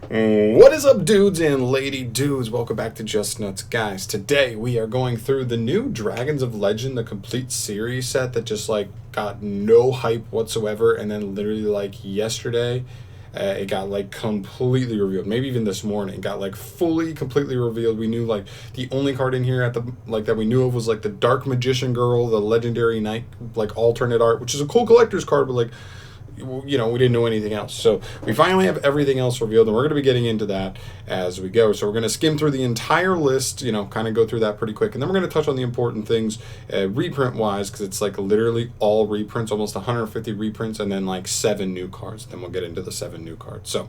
What is up, dudes and lady dudes? Welcome back to Just Nuts, guys. Today we are going through the new Dragons of Legend, the complete series set that just like got no hype whatsoever, and then literally like yesterday, it got like completely revealed. Maybe even this morning, it got like fully, completely revealed. We knew like the only card in here at the like that we knew of was like the Dark Magician Girl, the Legendary Knight, like alternate art, which is a cool collector's card, but like we didn't know anything else. So we finally have everything else revealed, and we're going to be getting into that as we go. So we're going to skim through the entire list, kind of go through that pretty quick, and then we're going to touch on the important things reprint wise, because it's like literally all reprints, almost 150 reprints, and then like 7 new cards. Then we'll get into the 7 new cards. So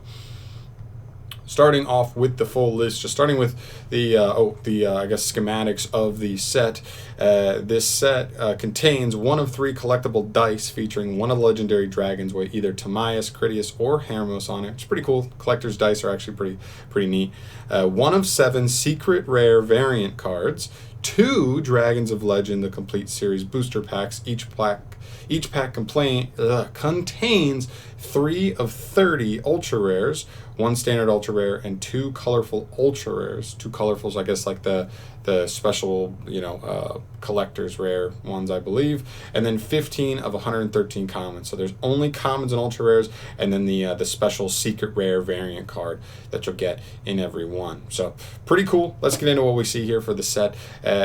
starting off with the full list, just starting with the I guess schematics of the set. This set contains one of 3 collectible dice featuring one of the legendary dragons with either Timaeus, Critias, or Hermos on it. It's pretty cool. Collector's dice are actually pretty neat. One of 7 secret rare variant cards. 2 Dragons of Legend, the complete series booster packs. Each pack contains 3 of 30 ultra rares, 1 standard ultra rare, and 2 colorful ultra rares. 2 colorfuls, I guess, like the special, collector's rare ones, I believe, and then 15 of 113 commons. So there's only commons and ultra rares, and then the special secret rare variant card that you'll get in every one. So pretty cool. Let's get into what we see here for the set.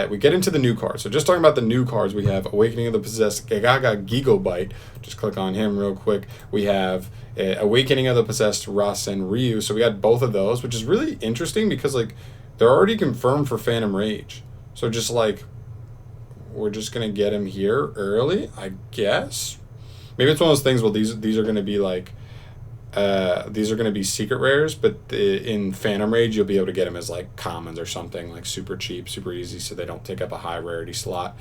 We get into the new cards. So just talking about the new cards, we have Awakening of the Possessed Gagaga Gigobite. Just click on him real quick. We have Awakening of the Possessed Rasen Ryu. So we got both of those, which is really interesting because like they're already confirmed for Phantom Rage. So just like we're just gonna get him here early, I guess. Maybe it's one of those things. Well, these are gonna be like these are gonna be secret rares, but in Phantom Rage you'll be able to get them as like commons or something, like super cheap, super easy, so they don't take up a high rarity slot.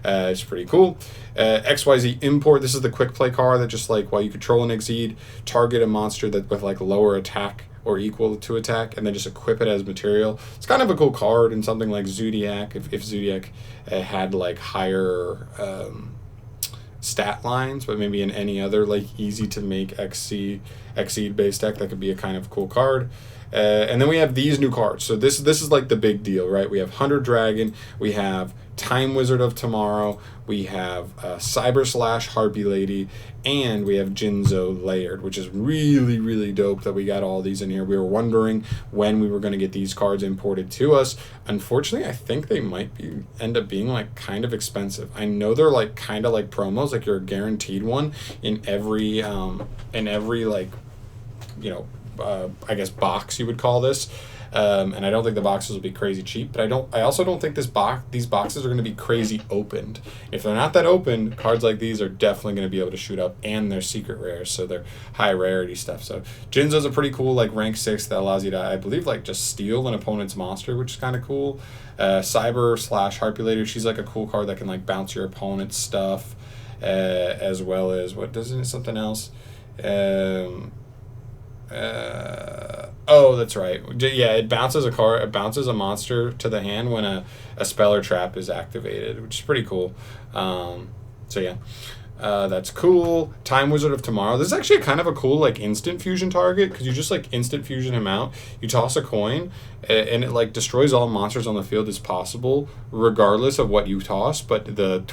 It's pretty cool. XYZ Import. This is the quick play card that just like while you control an Exceed, target a monster that with like lower attack or equal to attack, and then just equip it as material. It's kind of a cool card in something like Zodiac. If Zodiac had like higher stat lines, but maybe in any other like easy to make Exceed based deck, that could be a kind of cool card. And then we have these new cards. So this is like the big deal, right? We have Hunter Dragon, we have Time Wizard of Tomorrow, we have Cyber Slash Harpy Lady, and we have Jinzo Layered, which is really, really dope that we got all these in here. We were wondering when we were going to get these cards imported to us. Unfortunately, I think they might end up being like kind of expensive. I know they're like kind of like promos, like you're guaranteed one in every like, I guess box you would call this. And I don't think the boxes will be crazy cheap, but I also don't think these boxes are going to be crazy opened. If they're not that open, cards like these are definitely going to be able to shoot up, and they're secret rares, so they're high rarity stuff. So Jinzo's a pretty cool like rank 6 that allows you to, I believe, like just steal an opponent's monster, which is kind of cool. Cyber Slash Harpulator, she's like a cool card that can like bounce your opponent's stuff, as well as something else. That's right. Yeah, it bounces a monster to the hand when a spell or trap is activated, which is pretty cool. That's cool. Time Wizard of Tomorrow. This is actually kind of a cool like instant fusion target, because you just like instant fusion him out. You toss a coin, and it like destroys all monsters on the field as possible, regardless of what you toss. But the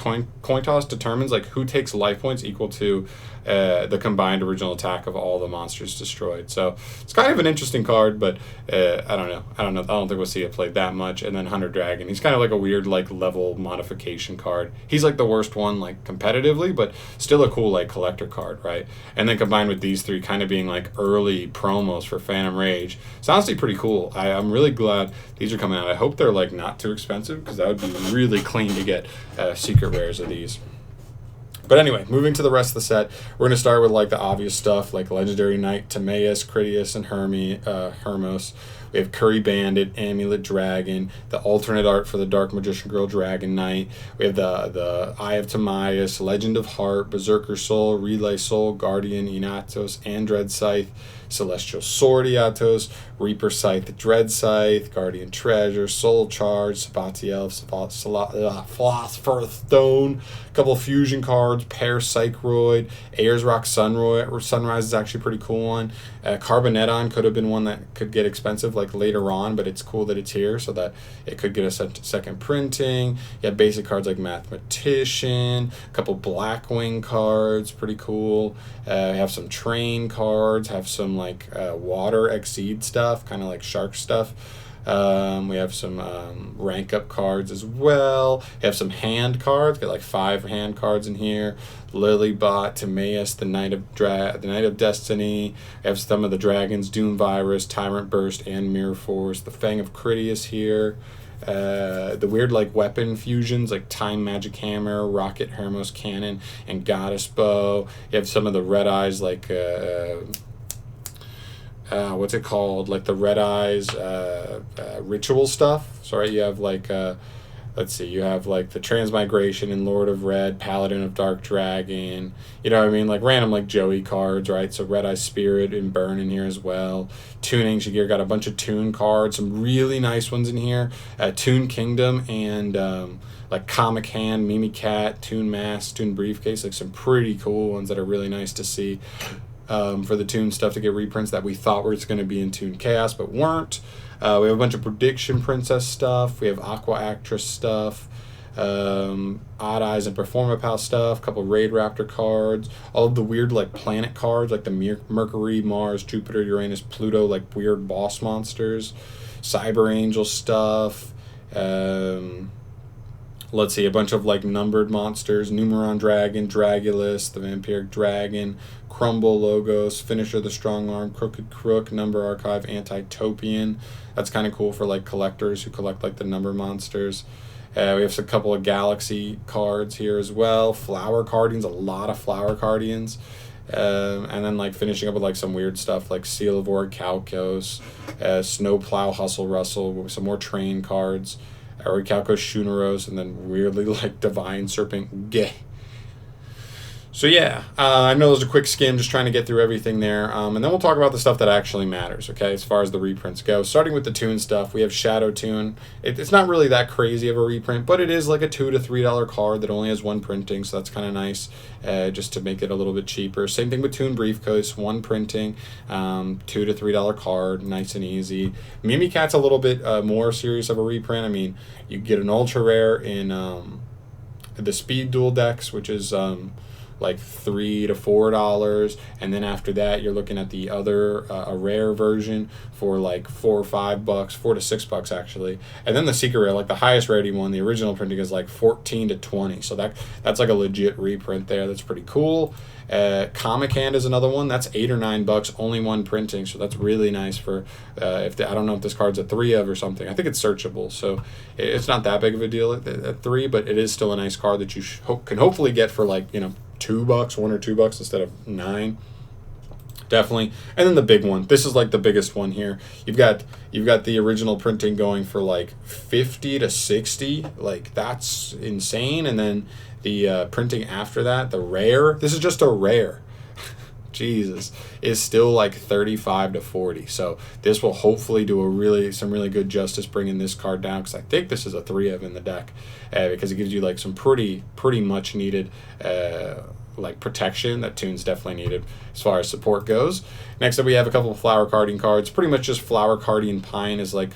coin toss determines like who takes life points equal to the combined original attack of all the monsters destroyed. So it's kind of an interesting card, but I don't know. I don't think we'll see it played that much. And then Hunter Dragon. He's kind of like a weird like level modification card. He's like the worst one like competitively, but still a cool like collector card, right? And then combined with these 3 kind of being like early promos for Phantom Rage, it's honestly pretty cool. I'm really glad these are coming out. I hope they're like not too expensive, because that would be really clean to get secret rares of these. But anyway, moving to the rest of the set, we're going to start with like the obvious stuff, like Legendary Knight, Timaeus, Critias, and Hermos. We have Curry Bandit, Amulet Dragon, the alternate art for the Dark Magician Girl Dragon Knight. We have the Eye of Timaeus, Legend of Heart, Berserker Soul, Relay Soul, Guardian, Inatos, and Dread Scythe. Celestial Sortiatos, Reaper Scythe, the Dread Scythe, Guardian Treasure, Soul Charge, Sabati Elf, Philosopher's Stone, a couple of fusion cards, Pear Psychroid, Ayers Rock Sunrise is actually a pretty cool one. Carboneton could have been one that could get expensive like later on, but it's cool that it's here so that it could get a second printing. You have basic cards like Mathematician, a couple Blackwing cards, pretty cool. Have some Train cards, have some like Water Exceed stuff, kind of like Shark stuff. We have some rank up cards as well. We have some hand cards. Got like 5 hand cards in here. Lilybot, Timaeus, the Knight of Destiny. We have some of the dragons: Doom Virus, Tyrant Burst, and Mirror Force. The Fang of Critias here. The weird like weapon fusions like Time Magic Hammer, Rocket Hermos Cannon, and Goddess Bow. You have some of the Red Eyes like what's it called? Like the Red Eyes ritual stuff. Sorry, you have like let's see, you have like the Transmigration and Lord of Red, Paladin of Dark Dragon. You know what I mean? Like random like Joey cards, right? So Red Eye Spirit and Burn in here as well. Toon Ancient Gear, got a bunch of Toon cards, some really nice ones in here. Toon Kingdom and like Comic Hand, Mimi Cat, Toon Mask, Toon Briefcase, like some pretty cool ones that are really nice to see. For the Toon stuff to get reprints that we thought were going to be in Toon Chaos but weren't. We have a bunch of Prediction Princess stuff. We have Aqua Actress stuff. Odd Eyes and Performapal stuff. A couple Raid Raptor cards. All of the weird like planet cards like the Mercury, Mars, Jupiter, Uranus, Pluto, like weird boss monsters. Cyber Angel stuff. Let's see, a bunch of like numbered monsters: Numeron Dragon, Dragulus, the Vampiric Dragon, Crumble Logos, Finisher the Strong Arm, Crooked Crook, Number Archive, Antitopian. That's kind of cool for like collectors who collect like the number monsters. We have a couple of Galaxy cards here as well. Flower Cardians, a lot of Flower Cardians. And then like finishing up with like some weird stuff like Seal of Orichalcos, Snowplow Hustle Russell, some more Train cards. Orichalcos Shuneros, and then weirdly like Divine Serpent Gay. So yeah, I know it was a quick skim, just trying to get through everything there, and then we'll talk about the stuff that actually matters, okay, as far as the reprints go. Starting with the Toon stuff, we have Shadow Toon. It's not really that crazy of a reprint, but it is like a $2 to $3 card that only has 1 printing, so that's kind of nice, just to make it a little bit cheaper. Same thing with Toon Briefcase, 1 printing, $2 to $3 card, nice and easy. Mimikat's a little bit more serious of a reprint. I mean, you get an ultra rare in the Speed Duel decks, which is like $3 to $4, and then after that you're looking at the other a rare version for like $4 or $5, $4 to $6 actually, and then the secret rare, like the highest rarity one, the original printing is like 14 to 20, so that's like a legit reprint there. That's pretty cool. Comic Hand is another one that's $8 or $9, only 1 printing, so that's really nice for if I don't know if this card's a 3 of or something. I think it's searchable, so it's not that big of a deal at 3, but it is still a nice card that you can hopefully get for like, you know, $2, $1 or $2 instead of $9. Definitely. And then the big one. This is like the biggest one here. You've got the original printing going for like 50 to 60. Like that's insane. And then the printing after that, the rare. This is just a rare. Jesus, is still like 35 to 40. So this will hopefully do some really good justice bringing this card down, because I think this is a 3 of in the deck, because it gives you like some pretty much needed like protection that Toon's definitely needed as far as support goes. Next up we have a couple of Flower Carding cards. Pretty much just Flower Carding Pine is like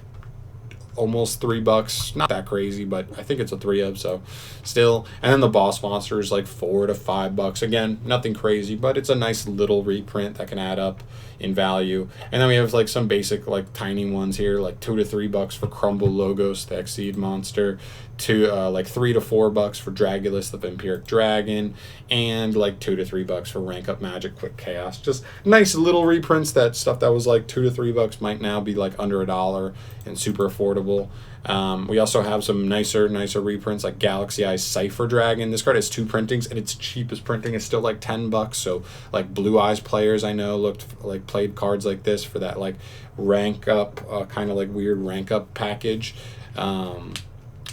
almost $3, not that crazy, but I think it's a 3 of, so still. And then the Boss Monster is like $4 to $5. Again, nothing crazy, but it's a nice little reprint that can add up in value. And then we have like some basic like tiny ones here, like $2 to $3 for Crumble Logos, the Exceed monster, to like $3 to $4 for Dragulus, the Vampiric Dragon, and like $2 to $3 for Rank Up Magic Quick Chaos. Just nice little reprints. That stuff that was like $2 to $3 might now be like under $1 and super affordable. We also have some nicer reprints like Galaxy Eyes Cypher Dragon. This card has 2 printings, and its cheapest printing is still like $10. So like Blue Eyes players I know played cards like this for that like rank up kind of like weird rank up package.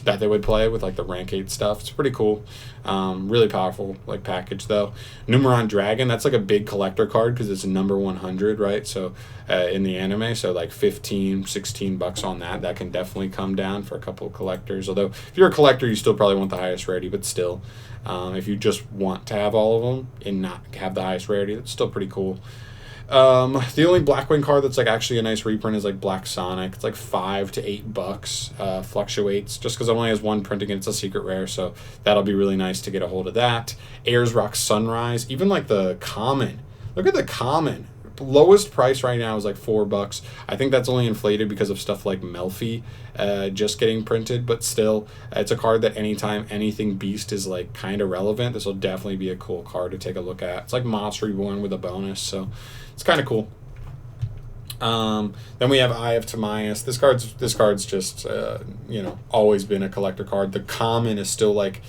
that they would play with like the rank 8 stuff. It's pretty cool. Really powerful like package though. Numeron Dragon, that's like a big collector card because it's number 100, right? So in the anime, so like 15, 16 bucks on that. That can definitely come down for a couple of collectors. Although if you're a collector, you still probably want the highest rarity, but still, if you just want to have all of them and not have the highest rarity, that's still pretty cool. The only Blackwing card that's like actually a nice reprint is like Black Sonic. It's like $5 to $8. Fluctuates just because it only has one printing and it's a secret rare, so that'll be really nice to get a hold of that. Ayers Rock Sunrise, even like the common. Look at the common. Lowest price right now is like $4. I think that's only inflated because of stuff like Melfi just getting printed, but still, it's a card that anytime anything Beast is like kind of relevant, this will definitely be a cool card to take a look at. It's like Moss Reborn with a bonus, so it's kind of cool. Then we have Eye of Timaeus. This card's just you know, always been a collector card. The common is still like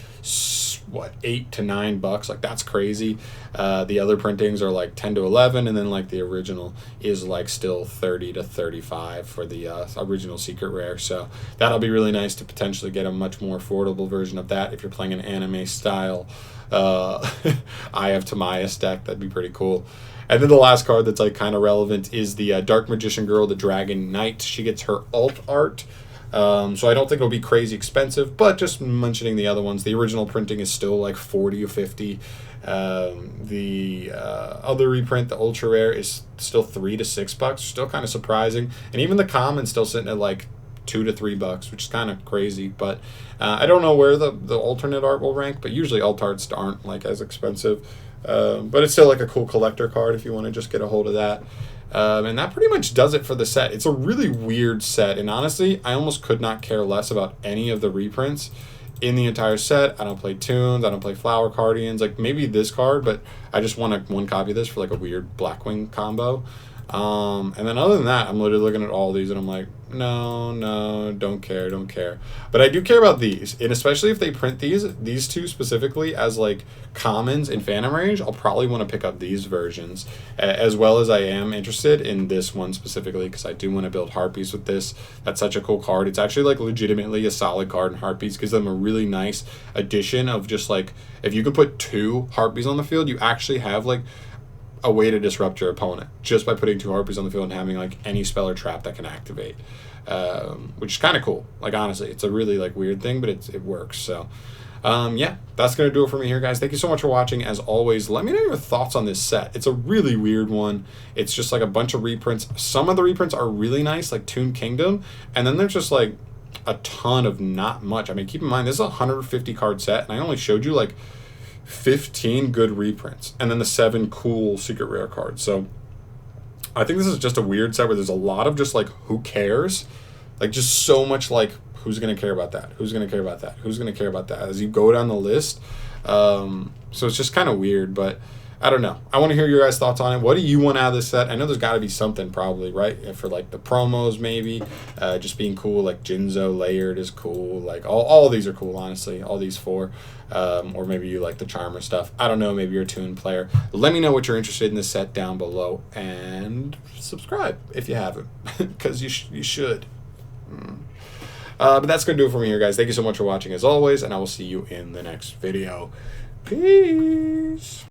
what, $8 to $9, like that's crazy. The other printings are like 10 to 11, and then like the original is like still 30 to 35 for the original secret rare. So that'll be really nice to potentially get a much more affordable version of that if you're playing an anime style Eye of Timaeus deck. That'd be pretty cool. And then the last card that's like kind of relevant is the Dark Magician Girl, the Dragon Knight. She gets her alt art. So I don't think it'll be crazy expensive, but just mentioning the other ones, the original printing is still like 40 or 50. The other reprint, the ultra rare, is still $3 to $6, still kind of surprising. And even the common still sitting at like $2 to $3, which is kind of crazy. But I don't know where the alternate art will rank, but usually alt arts aren't like as expensive. But it's still like a cool collector card if you want to just get a hold of that. And that pretty much does it for the set. It's a really weird set, and honestly, I almost could not care less about any of the reprints in the entire set. I don't play Toons, I don't play Flower Cardians, like maybe this card, but I just want one copy of this for like a weird Blackwing combo. And then other than that, I'm literally looking at all these and I'm like, no, don't care. But I do care about these, and especially if they print these two specifically as like commons in Phantom Range, I'll probably want to pick up these versions, as well as I am interested in this one specifically because I do want to build Harpies with this. That's such a cool card. It's actually like legitimately a solid card, and Harpies gives them a really nice addition of just like, if you could put 2 Harpies on the field, you actually have like a way to disrupt your opponent just by putting 2 Harpies on the field and having like any spell or trap that can activate, which is kind of cool. Like honestly, it's a really like weird thing, but it works. So yeah, that's gonna do it for me here, guys. Thank you so much for watching. As always, let me know your thoughts on this set. It's a really weird one. It's just like a bunch of reprints. Some of the reprints are really nice, like Toon Kingdom, and then there's just like a ton of not much. I mean, keep in mind this is a 150 card set, and I only showed you like 15 good reprints and then the 7 cool secret rare cards. So I think this is just a weird set where there's a lot of just like, who cares? Like just so much like, who's going to care about that? Who's going to care about that? Who's going to care about that? As you go down the list. So it's just kind of weird, but I don't know. I want to hear your guys' thoughts on it. What do you want out of this set? I know there's got to be something probably, right? For like the promos maybe, just being cool, like Jinzo layered is cool. Like all of these are cool, honestly. All these 4. Or maybe you like the Charmer stuff. I don't know. Maybe you're a Toon player. Let me know what you're interested in this set down below. And subscribe if you haven't, because you should. But that's going to do it for me here, guys. Thank you so much for watching as always, and I will see you in the next video. Peace.